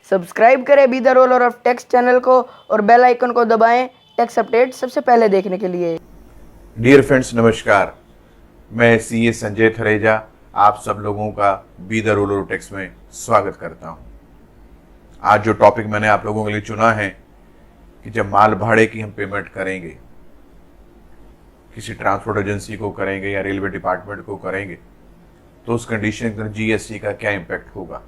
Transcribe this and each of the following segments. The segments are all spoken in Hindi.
सब्सक्राइब करें be the roller of tax channel को और बेल आइकन को दबाएं टैक्स अपडेट सबसे पहले देखने के लिए। डियर फ्रेंड्स, नमस्कार। मैं सीए संजय थरेजा आप सब लोगों का be the roller of tax में स्वागत करता हूं। आज जो टॉपिक मैंने आप लोगों के लिए चुना है कि जब माल भाड़े की हम पेमेंट करेंगे, किसी ट्रांसपोर्ट एजेंसी को करेंगे या रेलवे डिपार्टमेंट को करेंगे, तो उस कंडीशन के अंदर जीएसटी का क्या इम्पैक्ट होगा।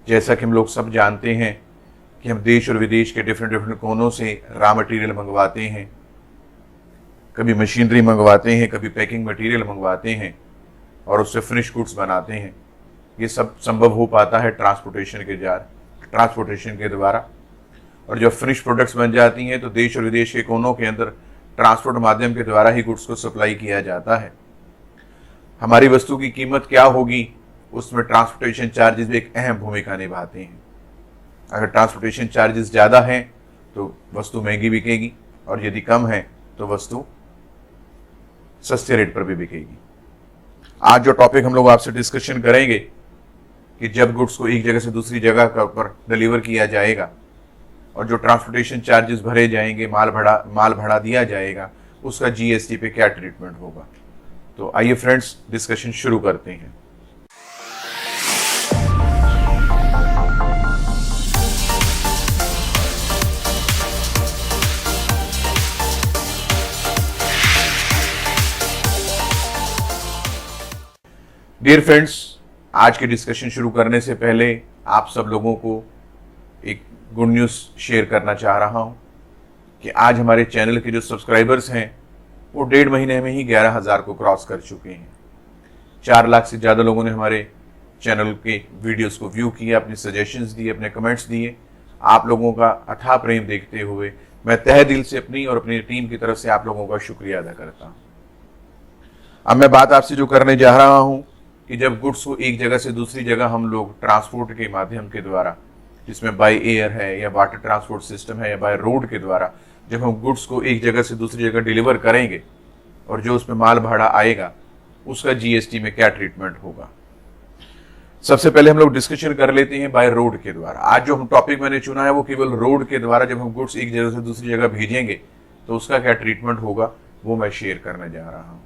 जैसा कि हम लोग सब जानते हैं कि हम देश और विदेश के डिफरेंट कोनों से रॉ मटेरियल मंगवाते हैं, कभी मशीनरी मंगवाते हैं, कभी पैकिंग मटेरियल मंगवाते हैं और उससे फिनिश गुड्स बनाते हैं। ये सब संभव हो पाता है ट्रांसपोर्टेशन के द्वारा। और जब फिनिश प्रोडक्ट्स बन जाती हैं तो देश और विदेश के कोनों के अंदर ट्रांसपोर्ट माध्यम के द्वारा ही गुड्स को सप्लाई किया जाता है। हमारी वस्तु की कीमत क्या होगी, उसमें ट्रांसपोर्टेशन चार्जेस भी एक अहम भूमिका निभाते हैं। अगर ट्रांसपोर्टेशन चार्जेस ज़्यादा हैं तो वस्तु महंगी बिकेगी और यदि कम है तो वस्तु सस्ते रेट पर भी बिकेगी। आज जो टॉपिक हम लोग आपसे डिस्कशन करेंगे कि जब गुड्स को एक जगह से दूसरी जगह पर डिलीवर किया जाएगा और जो ट्रांसपोर्टेशन चार्जेस भरे जाएंगे, माल भाड़ा दिया जाएगा, उसका जीएसटी पे क्या ट्रीटमेंट होगा। तो आइए फ्रेंड्स, डिस्कशन शुरू करते हैं। डियर फ्रेंड्स, आज की डिस्कशन शुरू करने से पहले आप सब लोगों को एक गुड न्यूज़ शेयर करना चाह रहा हूं कि आज हमारे चैनल के जो सब्सक्राइबर्स हैं वो 1.5 महीने में ही 11,000 को क्रॉस कर चुके हैं। 4 लाख से ज़्यादा लोगों ने हमारे चैनल के वीडियोस को व्यू किया, अपने सजेशंस दिए, अपने कमेंट्स दिए। आप लोगों का अथाह प्रेम देखते हुए मैं तहे दिल से अपनी और अपनी टीम की तरफ से आप लोगों का शुक्रिया अदा करता हूँ। अब मैं बात आपसे जो करने जा रहा हूँ कि जब गुड्स को एक जगह से दूसरी जगह हम लोग ट्रांसपोर्ट के माध्यम के द्वारा, जिसमें बाय एयर है या वाटर ट्रांसपोर्ट सिस्टम है या बाय रोड के द्वारा, जब हम गुड्स को एक जगह से दूसरी जगह डिलीवर करेंगे और जो उसमें माल भाड़ा आएगा उसका जीएसटी में क्या ट्रीटमेंट होगा। सबसे पहले हम लोग डिस्कशन कर लेते हैं बाय रोड के द्वारा। आज जो हम टॉपिक मैंने चुना है वो केवल रोड के द्वारा जब हम गुड्स एक जगह से दूसरी जगह भेजेंगे तो उसका क्या ट्रीटमेंट होगा वो मैं शेयर करने जा रहा हूं।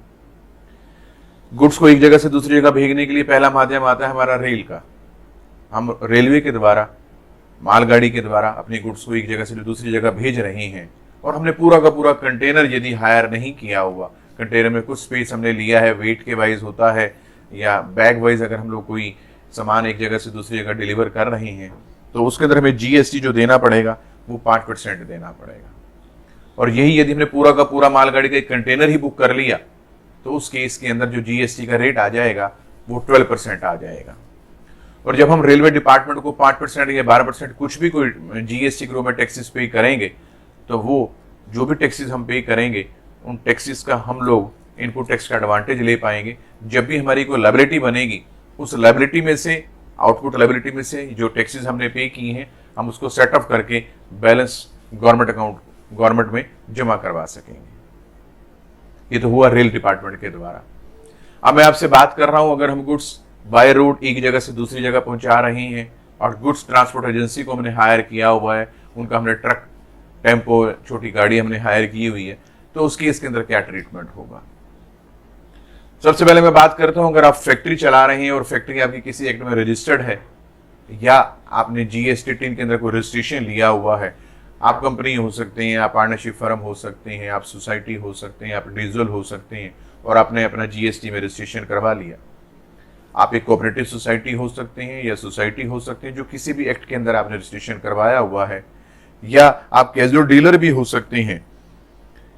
गुड्स को एक जगह से दूसरी जगह भेजने के लिए पहला माध्यम आता है हमारा रेल का। हम रेलवे के द्वारा, मालगाड़ी के द्वारा अपनी गुड्स को एक जगह से दूसरी जगह भेज रहे हैं और हमने पूरा का पूरा कंटेनर यदि हायर नहीं किया हुआ, कंटेनर में कुछ स्पेस हमने लिया है, वेट के वाइज होता है या बैग वाइज, अगर हम लोग कोई सामान एक जगह से दूसरी जगह डिलीवर कर रहे हैं तो उसके अंदर हमें जीएसटी जो देना पड़ेगा वो 5% देना पड़ेगा। और यही यदि हमने पूरा का पूरा मालगाड़ी का एक कंटेनर ही बुक कर लिया तो उस केस के अंदर जो जीएसटी का रेट आ जाएगा वो 12% आ जाएगा। और जब हम रेलवे डिपार्टमेंट को 5% या 12% कुछ भी कोई जीएसटी के रूप में टैक्सेस पे करेंगे तो वो जो भी टैक्सेस हम पे करेंगे उन टैक्सेस का हम लोग इनपुट टैक्स का एडवांटेज ले पाएंगे। जब भी हमारी कोई लायबिलिटी बनेगी उस लायबिलिटी में से, आउटपुट लायबिलिटी में से जो टैक्सेस हमने पे किए हैं हम उसको सेटअप करके बैलेंस गवर्नमेंट में जमा करवा सकेंगे। ये तो हुआ रेल डिपार्टमेंट के द्वारा। अब मैं आपसे बात कर रहा हूं, अगर हम गुड्स बाय रोड एक जगह से दूसरी जगह पहुंचा रहे हैं और गुड्स ट्रांसपोर्ट एजेंसी को हमने हायर किया हुआ है, उनका हमने ट्रक, टेम्पो, छोटी गाड़ी हमने हायर की हुई है, तो उस केस के अंदर क्या ट्रीटमेंट होगा। सबसे पहले मैं बात करता हूं, अगर आप फैक्ट्री चला रहे हैं और फैक्ट्री आपकी किसी एक्ट में रजिस्टर्ड है या आपने जीएसटी टीन के अंदर कोई रजिस्ट्रेशन लिया हुआ है, आप कंपनी हो सकते हैं, आप पार्टनरशिप फर्म हो सकते हैं, आप सोसाइटी हो सकते हैं, आप इंडिविजुअल हो सकते हैं और आपने अपना जीएसटी में रजिस्ट्रेशन करवा लिया। आप एक कोऑपरेटिव सोसाइटी हो सकते हैं या सोसाइटी हो सकते हैं जो किसी भी एक्ट के अंदर आपने रजिस्ट्रेशन करवाया हुआ है, या आप कैजुअल डीलर भी हो सकते हैं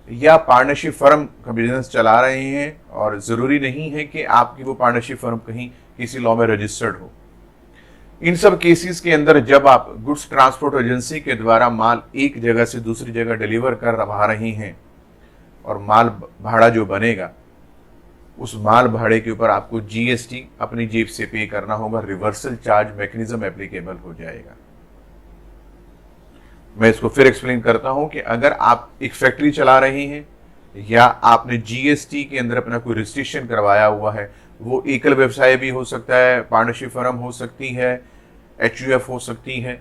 या पार्टनरशिप फर्म का बिजनेस चला रहे हैं और जरूरी नहीं है कि आपकी वो पार्टनरशिप फर्म कहीं किसी लॉ में रजिस्टर्ड हो। इन सब केसेस के अंदर जब आप गुड्स ट्रांसपोर्ट एजेंसी के द्वारा माल एक जगह से दूसरी जगह डिलीवर कर रहे हैं और माल भाड़ा जो बनेगा उस माल भाड़े के ऊपर आपको जीएसटी अपनी जेब से पे करना होगा। रिवर्सल चार्ज मैकेनिज्म एप्लीकेबल हो जाएगा। मैं इसको फिर एक्सप्लेन करता हूं कि अगर आप एक फैक्ट्री चला रहे हैं या आपने जीएसटी के अंदर अपना कोई रजिस्ट्रेशन करवाया हुआ है, वो एकल व्यवसाय भी हो सकता है, पार्टनरशिप फर्म हो सकती है, HUF हो सकती है,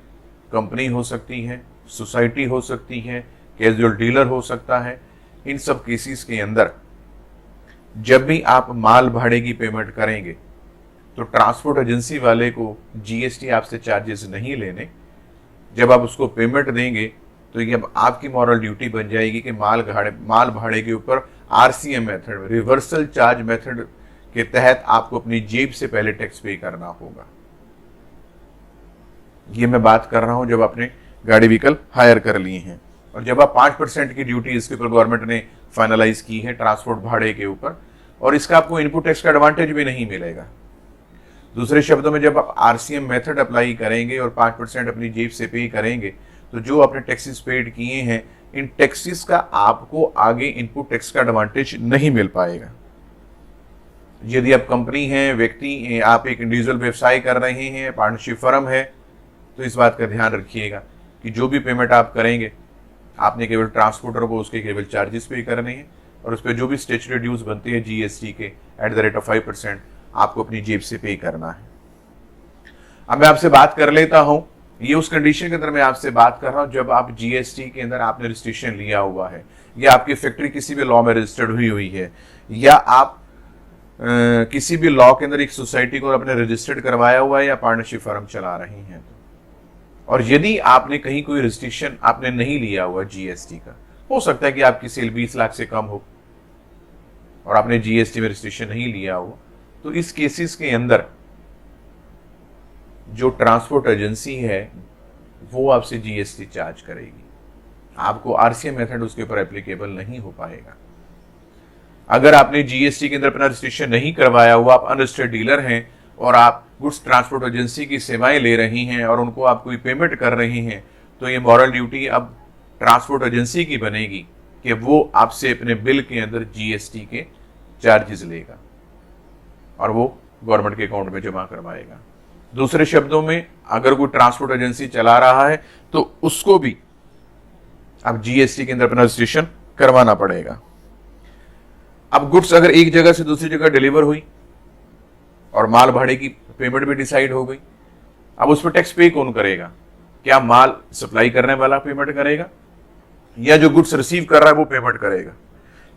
कंपनी हो सकती है, सोसाइटी हो सकती है, कैजुअल डीलर हो सकता है। इन सब केसेस के अंदर जब भी आप माल भाड़े की पेमेंट करेंगे तो ट्रांसपोर्ट एजेंसी वाले को GST आपसे चार्जेस नहीं लेने। जब आप उसको पेमेंट देंगे तो ये अब आपकी मॉरल ड्यूटी बन जाएगी कि माल भाड़े के ऊपर RCM method, reversal charge method के तहत आपको अपनी जेब से पहले टैक्स पे करना होगा। ये मैं बात कर रहा हूं जब आपने गाड़ी व्हीकल हायर कर लिए हैं, और जब आप 5% की ड्यूटी इसके ऊपर गवर्नमेंट ने फाइनलाइज की है ट्रांसपोर्ट भाड़े के ऊपर, और इसका आपको इनपुट टैक्स का एडवांटेज भी नहीं मिलेगा। दूसरे शब्दों में जब आप RCM मेथड अप्लाई करेंगे और 5% अपनी जेब से पे करेंगे तो जो आपने टैक्सेस पेड किए हैं, इन टैक्सेस का आपको आगे इनपुट टैक्स का एडवांटेज नहीं मिल पाएगा। यदि आप कंपनी हैं, व्यक्ति हैं, आप एक इंडिविजुअल व्यवसाय कर रहे हैं, पार्टनरशिप फर्म है, तो इस बात का ध्यान रखिएगा कि जो भी पेमेंट आप करेंगे आपने केवल ट्रांसपोर्टर को उसके केवल चार्जेस पे करने हैं, और उस पर जो भी स्टैट्यूटरी ड्यूज बनते हैं GST के @5% आपको अपनी जेब से पे करना है। अब मैं आपसे बात कर लेता हूं, ये उस कंडीशन के अंदर मैं आपसे बात कर रहा हूं जब आप GST के अंदर आपने रजिस्ट्रेशन लिया हुआ है, या आपकी फैक्ट्री किसी भी लॉ में रजिस्टर्ड हुई है, या आप किसी भी लॉ के अंदर एक सोसाइटी को आपने रजिस्टर्ड करवाया हुआ है, या पार्टनरशिप फर्म चला रही हैं। और यदि आपने कहीं कोई रजिस्ट्रेशन आपने नहीं लिया हुआ GST का, हो सकता है कि आपकी सेल 20 लाख से कम हो और आपने GST में रजिस्ट्रेशन नहीं लिया हो, तो इस केसेस के अंदर जो ट्रांसपोर्ट एजेंसी है वो आपसे GST चार्ज करेगी। आपको RCM मेथड उसके ऊपर एप्लीकेबल नहीं हो पाएगा। अगर आपने GST के अंदर अपना रजिस्ट्रेशन नहीं करवाया हुआ, आप अनरजिस्टर्ड डीलर हैं और आप गुड्स ट्रांसपोर्ट एजेंसी की सेवाएं ले रही हैं और उनको आप कोई पेमेंट कर रही हैं, तो ये मॉरल ड्यूटी अब ट्रांसपोर्ट एजेंसी की बनेगी कि वो आपसे अपने बिल के अंदर GST के चार्जेस लेगा और वो गवर्नमेंट के अकाउंट में जमा करवाएगा। दूसरे शब्दों में, अगर कोई ट्रांसपोर्ट एजेंसी चला रहा है तो उसको भी अब GST के अंदर अपना रजिस्ट्रेशन करवाना पड़ेगा। अब गुड्स अगर एक जगह से दूसरी जगह डिलीवर हुई और माल भाड़े की पेमेंट भी डिसाइड हो गई, अब उस पर टैक्स पे कौन करेगा? क्या माल सप्लाई करने वाला पेमेंट करेगा या जो गुड्स रिसीव कर रहा है वो पेमेंट करेगा?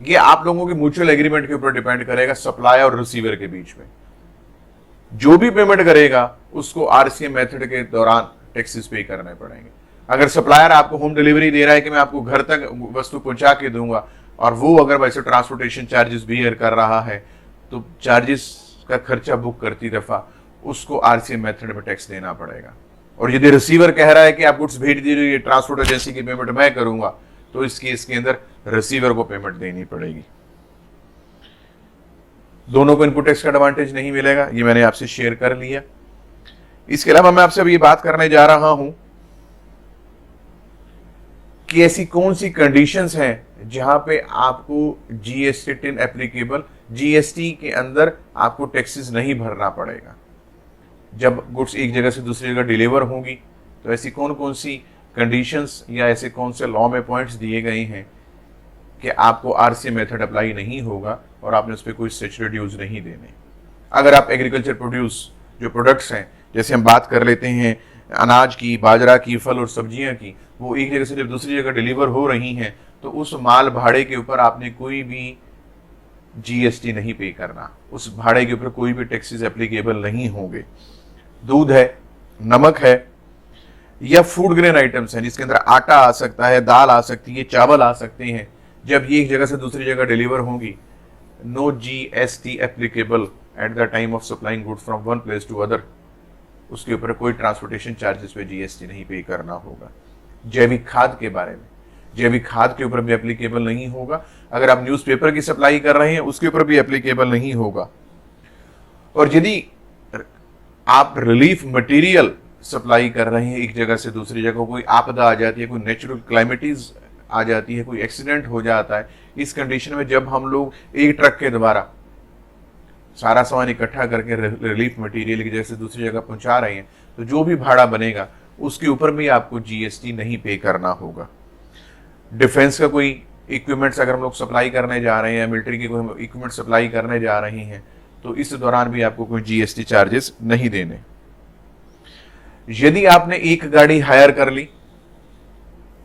ये आप लोगों के म्यूचुअल एग्रीमेंट के ऊपर डिपेंड करेगा, सप्लायर और रिसीवर के बीच में। जो भी पेमेंट करेगा उसको RCM मेथड के दौरान टैक्सेस पे करने पड़ेंगे। अगर सप्लायर आपको होम डिलीवरी दे रहा है कि मैं आपको घर तक वस्तु पहुंचा के दूंगा, और वो अगर वैसे ट्रांसपोर्टेशन चार्जेस बियर कर रहा है, तो चार्जेस का खर्चा बुक करती दफा उसको RCM मेथड में टैक्स देना पड़ेगा। और यदि रिसीवर कह रहा है कि आप गुड्स भेज दीजिए, ट्रांसपोर्ट एजेंसी की पेमेंट मैं करूंगा, तो इस केस के अंदर रिसीवर को पेमेंट देनी पड़ेगी। दोनों को इनपुट टैक्स का एडवांटेज नहीं मिलेगा, ये मैंने आपसे शेयर कर लिया। इसके अलावा मैं आपसे अभी ये बात करने जा रहा हूं कि ऐसी कौन सी कंडीशंस हैं जहां पे आपको GST टिन एप्लीकेबल, GST के अंदर आपको टैक्सेस नहीं भरना पड़ेगा। जब गुड्स एक जगह से दूसरी जगह डिलीवर होंगी तो ऐसी कौन कौन सी कंडीशंस या ऐसे कौन से लॉ में पॉइंट्स दिए गए हैं कि आपको RCM मेथड अप्लाई नहीं होगा और आपने उस पर कोई स्टैट्यूटरी ड्यूज नहीं देने। अगर आप एग्रीकल्चर प्रोड्यूस जो प्रोडक्ट्स हैं, जैसे हम बात कर लेते हैं अनाज की, बाजरा की, फल और सब्जियां की, वो एक जगह से जब दूसरी जगह डिलीवर हो रही हैं तो उस माल भाड़े के ऊपर आपने कोई भी GST नहीं पे करना, उस भाड़े के ऊपर कोई भी टैक्सेस एप्लीकेबल नहीं होंगे। दूध है, नमक है, या फूड ग्रेन आइटम्स हैं जिसके अंदर आटा आ सकता है, दाल आ सकती है, चावल आ सकते हैं, जब ये एक जगह से दूसरी जगह डिलीवर होंगी, no GST applicable at the time of supplying goods from one place to other. उसके ऊपर कोई ट्रांसपोर्टेशन चार्जेस पे GST नहीं पे करना होगा। जैविक खाद के बारे में, जैविक खाद के ऊपर भी एप्लीकेबल नहीं होगा। अगर आप न्यूज़पेपर की सप्लाई कर रहे हैं उसके ऊपर भी एप्लीकेबल नहीं होगा। और यदि आप रिलीफ मटेरियल सप्लाई कर रहे हैं एक जगह से दूसरी जगह, कोई आपदा आ जाती है, कोई नेचुरल क्लाइमेटीज आ जाती है, कोई एक्सीडेंट हो जाता है, इस कंडीशन में जब हम लोग एक ट्रक के द्वारा सारा सामान इकट्ठा करके रिलीफ मटेरियल एक जगह से दूसरी जगह पहुंचा रहे हैं, तो जो भी भाड़ा बनेगा उसके ऊपर भी आपको GST नहीं पे करना होगा। डिफेंस का कोई इक्विपमेंट्स अगर हम लोग सप्लाई करने जा रहे हैं, मिलिट्री के कोई इक्विपमेंट सप्लाई करने जा रहे हैं, तो इस दौरान भी आपको कोई GST चार्जेस नहीं देने। यदि आपने एक गाड़ी हायर कर ली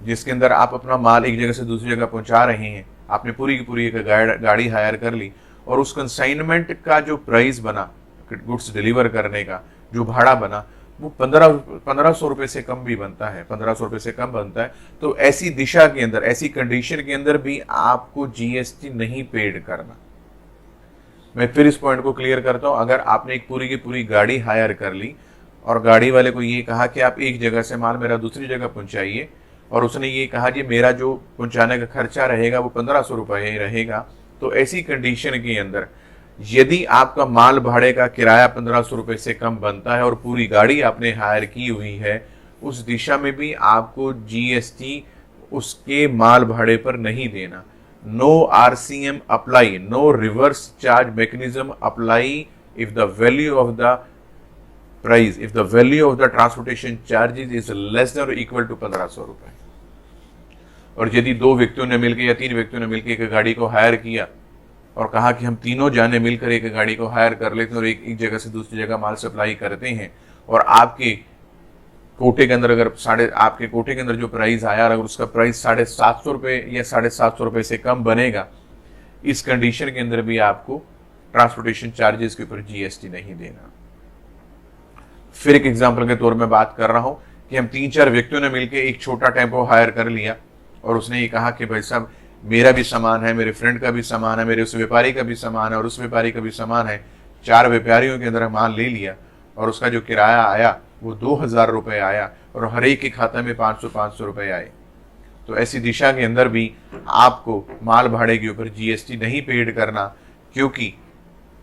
जिसके अंदर आप अपना माल एक जगह से दूसरी जगह पहुंचा रहे हैं, आपने पूरी की पूरी एक गाड़ी हायर कर ली और उस कंसाइनमेंट का जो प्राइस बना गुड्स डिलीवर करने का जो भाड़ा बना वो 1500 रुपए से कम भी बनता है, 1500 रुपए से कम बनता है, तो ऐसी दिशा के अंदर, ऐसी कंडीशन के अंदर भी आपको जीएसटी नहीं पेड करना। मैं फिर इस पॉइंट को क्लियर करता हूं, अगर आपने एक पूरी की पूरी गाड़ी हायर कर ली और गाड़ी वाले को ये कहा कि आप एक जगह से माल मेरा दूसरी जगह पहुंचाइए और उसने ये कहा कि मेरा जो पहुंचाने का खर्चा रहेगा वो 1500 रुपये ही रहेगा, तो ऐसी कंडीशन के अंदर यदि आपका माल भाड़े का किराया 1500 रुपये से कम बनता है और पूरी गाड़ी आपने हायर की हुई है, उस दिशा में भी आपको जीएसटी उसके माल भाड़े पर नहीं देना। No RCM apply, no reverse charge mechanism apply if the value of the price, if the value of the transportation charges is less than और इक्वल टू 1500 रुपए। और यदि दो व्यक्तियों ने मिलकर या तीन व्यक्तियों ने मिलकर एक गाड़ी को हायर किया और कहा कि हम तीनों जाने मिलकर एक गाड़ी को हायर कर लेते हैं और एक जगह से दूसरी जगह माल सप्लाई करते हैं, और आपके कोटे के अंदर अगर आपके कोटे के अंदर जो प्राइस आया अगर उसका प्राइस 750 रुपये या 750 रुपये से कम बनेगा, इस कंडीशन के अंदर भी आपको ट्रांसपोर्टेशन चार्जेस के ऊपर जीएसटी नहीं देना। फिर एक एग्जाम्पल के तौर में बात कर रहा हूं कि हम 3-4 व्यक्तियों ने मिलकर एक छोटा टेम्पो हायर कर लिया और उसने ये कहा कि भाई साहब मेरा भी सामान है, मेरे फ्रेंड का भी सामान है, मेरे उस व्यापारी का भी सामान है और उस व्यापारी का भी सामान है, 4 व्यापारियों के अंदर माल ले लिया और उसका जो किराया आया वो 2000 रुपये आया और हर एक के खाते में 500 रुपये आए। तो ऐसी दिशा के अंदर भी आपको माल भाड़े के ऊपर जीएसटी नहीं पेड करना, क्योंकि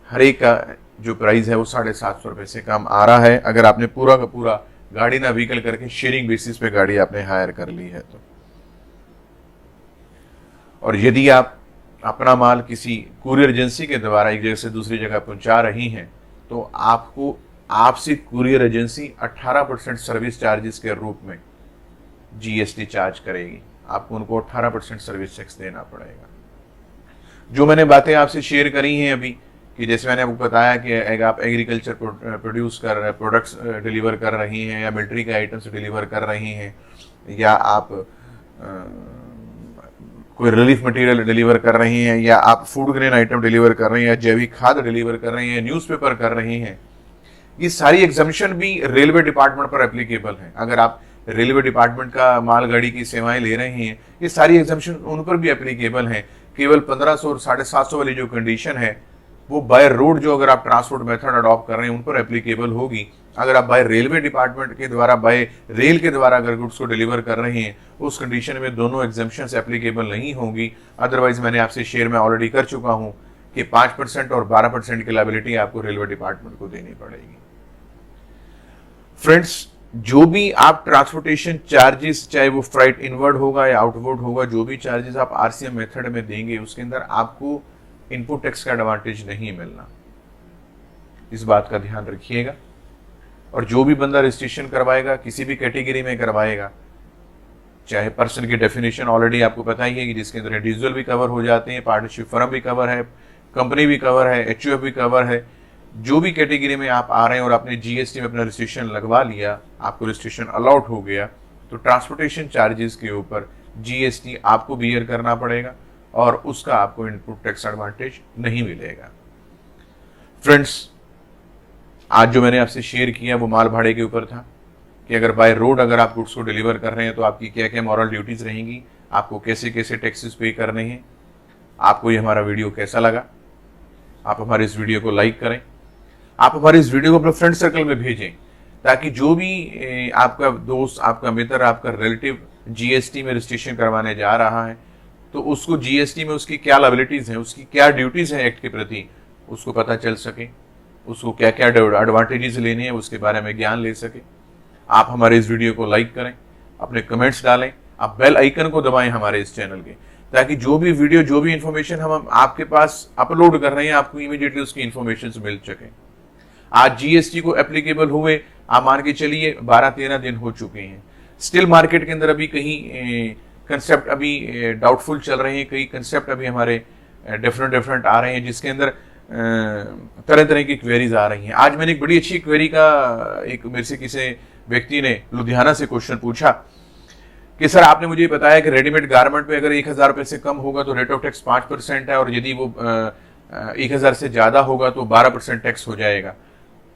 हर एक का जो प्राइस है वो 750 रुपये से कम आ रहा है अगर आपने पूरा का पूरा गाड़ी ना व्हीकल करके शेयरिंग बेसिस पे गाड़ी आपने हायर कर ली है तो। और यदि आप अपना माल किसी कुरियर एजेंसी के द्वारा एक जगह से दूसरी जगह पहुंचा रही हैं तो आपको आपसे कुरियर एजेंसी 18% सर्विस चार्जेस के रूप में जीएसटी चार्ज करेगी। आपको उनको 18% सर्विस टैक्स देना पड़ेगा। जो मैंने बातें आपसे शेयर करी हैं अभी, कि जैसे मैंने आपको बताया कि अगर आप एग्रीकल्चर प्रोडक्ट्स डिलीवर कर रही हैं या मिलिट्री के आइटम्स डिलीवर कर रही हैं या आप कोई रिलीफ मटेरियल डिलीवर कर रही हैं या आप फूड ग्रेन आइटम डिलीवर कर रही हैं या जैविक खाद डिलीवर कर रही हैं, न्यूज़पेपर कर रही हैं, ये सारी एग्जम्पशन भी रेलवे डिपार्टमेंट पर एप्लीकेबल है। अगर आप रेलवे डिपार्टमेंट का मालगाड़ी की सेवाएं ले रहे हैं, ये सारी एग्जम्पशन उन पर भी एप्लीकेबल है। केवल 1500 और 750 वाली जो कंडीशन है वो बाय रोड जो अगर आप ट्रांसपोर्ट मेथड अडॉप्ट कर रहे हैं उन पर एप्लीकेबल होगी। अगर आप बाय रेलवे डिपार्टमेंट के द्वारा बाय रेल के द्वारा अगर गुड्स को डिलीवर कर रहे हैं उस कंडीशन में दोनों एग्जम्पशंस एप्लीकेबल नहीं होंगी। अदरवाइज मैंने आपसे शेयर में ऑलरेडी कर चुका हूं कि 5% और 12% की लायबिलिटी आपको रेलवे डिपार्टमेंट को देनी पड़ेगी। फ्रेंड्स, जो भी आप ट्रांसपोर्टेशन चार्जेस, चाहे वो फ्राइट इनवर्ड होगा या आउटवर्ड होगा, जो भी चार्जेस आप आरसीएम मेथड में देंगे उसके अंदर आपको इनपुट टैक्स का एडवांटेज नहीं मिलना। इस बात का ध्यान रखिएगा। और जो भी बंदा रजिस्ट्रेशन करवाएगा किसी भी कैटेगरी में करवाएगा, चाहे पर्सन की डेफिनेशन ऑलरेडी आपको पता ही है कि जिसके अंदर इंडिविजुअल भी कवर हो जाते हैं, पार्टनरशिप फर्म भी कवर है, कंपनी भी कवर है, एचयूएफ भी कवर है। जो भी कैटेगरी में आप आ रहे हैं और आपने जीएसटी में अपना रजिस्ट्रेशन लगवा लिया, आपको रजिस्ट्रेशन अलॉट हो गया, तो ट्रांसपोर्टेशन चार्जेस के ऊपर जीएसटी आपको बियर करना पड़ेगा और उसका आपको इनपुट टैक्स एडवांटेज नहीं मिलेगा। फ्रेंड्स, आज जो मैंने आपसे शेयर किया वो माल भाड़े के ऊपर था कि अगर बाय रोड अगर आप गुड्स को डिलीवर कर रहे हैं तो आपकी क्या क्या मॉरल ड्यूटीज रहेंगी, आपको कैसे कैसे टैक्सेस पे करने हैं। आपको ये हमारा वीडियो कैसा लगा? आप हमारे इस वीडियो को लाइक करें, आप हमारे इस वीडियो को अपने फ्रेंड सर्कल में भेजें ताकि जो भी आपका दोस्त, आपका मित्र, आपका रिलेटिव जीएसटी में रजिस्ट्रेशन करवाने जा रहा है तो उसको जीएसटी में उसकी क्या लायबिलिटीज हैं, उसकी क्या ड्यूटीज हैं एक्ट के प्रति, उसको पता चल सके, उसको क्या क्या एडवांटेजेस लेने हैं उसके बारे में ज्ञान ले सके। आप हमारे इस वीडियो को लाइक करें, अपने कमेंट्स डालें, आप बेल आइकन को दबाएं हमारे इस चैनल के, ताकि जो भी वीडियो, जो भी इंफॉर्मेशन हम आपके पास अपलोड कर रहे हैं आपको इमीडिएटली उसकी इंफॉर्मेशन मिल सके। आज जीएसटी को एप्लीकेबल हुए आप मान के चलिए 12-13 दिन हो चुके हैं। स्टिल मार्केट के अंदर अभी कहीं कंसेप्ट अभी डाउटफुल चल रहे हैं, कई कंसेप्ट अभी हमारे डिफरेंट आ रहे हैं जिसके अंदर तरह तरह की क्वेरीज आ रही हैं। आज मैंने एक बड़ी अच्छी क्वेरी का एक मेरे से किसी व्यक्ति ने लुधियाना से क्वेश्चन पूछा कि सर आपने मुझे बताया कि रेडीमेड गारमेंट पे अगर 1000 रुपए से कम होगा तो रेट ऑफ टैक्स 5% है, और यदि वो 1000 से ज्यादा होगा तो 12% टैक्स हो जाएगा।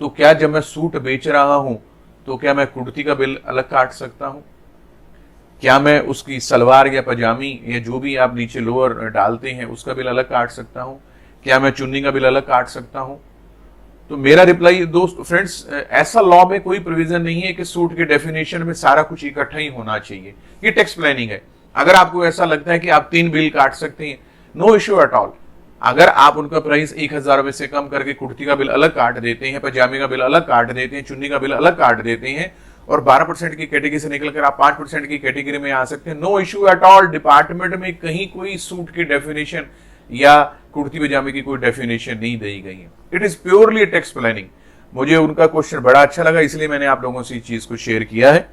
तो क्या जब मैं सूट बेच रहा हूं तो क्या मैं कुर्ती का बिल अलग काट सकता हूं? क्या मैं उसकी सलवार या पजामी या जो भी आप नीचे लोअर डालते हैं उसका बिल अलग काट सकता हूं? क्या मैं चुन्नी का बिल अलग काट सकता हूं? तो मेरा रिप्लाई दोस्त फ्रेंड्स, ऐसा लॉ में कोई प्रोविजन नहीं है कि सूट के डेफिनेशन में सारा कुछ इकट्ठा ही होना चाहिए। ये टैक्स प्लानिंग है। अगर आपको ऐसा लगता है कि आप 3 बिल काट सकते हैं, नो इश्यू एट ऑल। अगर आप उनका प्राइस 1000 रुपए से कम करके कुर्ती का बिल अलग काट देते हैं, पजामे का बिल अलग काट देते हैं, चुन्नी का बिल अलग काट देते हैं, और 12% की कैटेगरी से निकलकर आप 5% की कैटेगरी में आ सकते हैं, no issue at all. Department में कहीं कोई सूट की डेफिनेशन या कुर्ती पजामे की कोई डेफिनेशन नहीं दी गई है। It is purely tax planning. मुझे उनका क्वेश्चन बड़ा अच्छा लगा, इसलिए मैंने आप लोगों से इस चीज को शेयर किया है।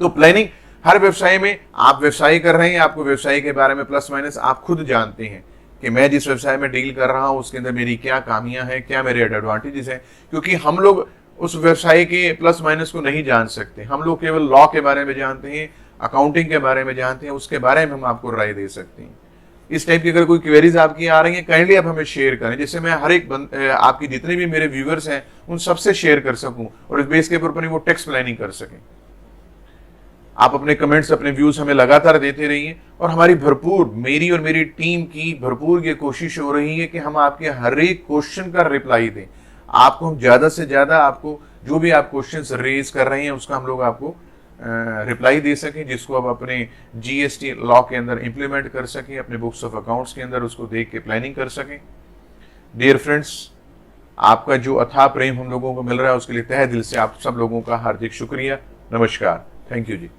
तो प्लानिंग हर व्यवसाय में, आप व्यवसाय कर रहे हैं, आपको व्यवसाय के बारे में प्लस माइनस आप खुद जानते हैं कि मैं जिस व्यवसाय में डील कर रहा हूं उसके अंदर मेरी क्या खामियां हैं, क्या मेरे एडवांटेजेस हैं, क्योंकि हम लोग उस व्यवसाय के प्लस माइनस को नहीं जान सकते। हम लोग केवल लॉ के बारे में जानते हैं, अकाउंटिंग के बारे में जानते हैं, उसके बारे में हम आपको राय दे सकते हैं। इस टाइप की अगर कोई क्वेरीज आपकी आ रही है, काइंडली आप हमें शेयर करें, जिससे मैं हर एक आपकी जितने भी मेरे व्यूअर्स हैं उन सबसे शेयर कर सकूं और इस बेस के ऊपर वो टैक्स प्लानिंग कर सकें। आप अपने कमेंट्स, अपने व्यूज हमें लगातार देते रहिए, और हमारी भरपूर, मेरी और मेरी टीम की भरपूर ये कोशिश हो रही है कि हम आपके हर एक क्वेश्चन का रिप्लाई दें। आपको हम ज्यादा से ज्यादा, आपको जो भी आप क्वेश्चंस रेज कर रहे हैं उसका हम लोग आपको रिप्लाई दे सकें, जिसको आप अपने जीएसटी लॉ के अंदर इंप्लीमेंट कर सकें, अपने बुक्स ऑफ अकाउंट्स के अंदर उसको देख के प्लानिंग कर सकें। डियर फ्रेंड्स, आपका जो अथाह प्रेम हम लोगों को मिल रहा है उसके लिए तहे दिल से आप सब लोगों का हार्दिक शुक्रिया। नमस्कार, थैंक यू जी।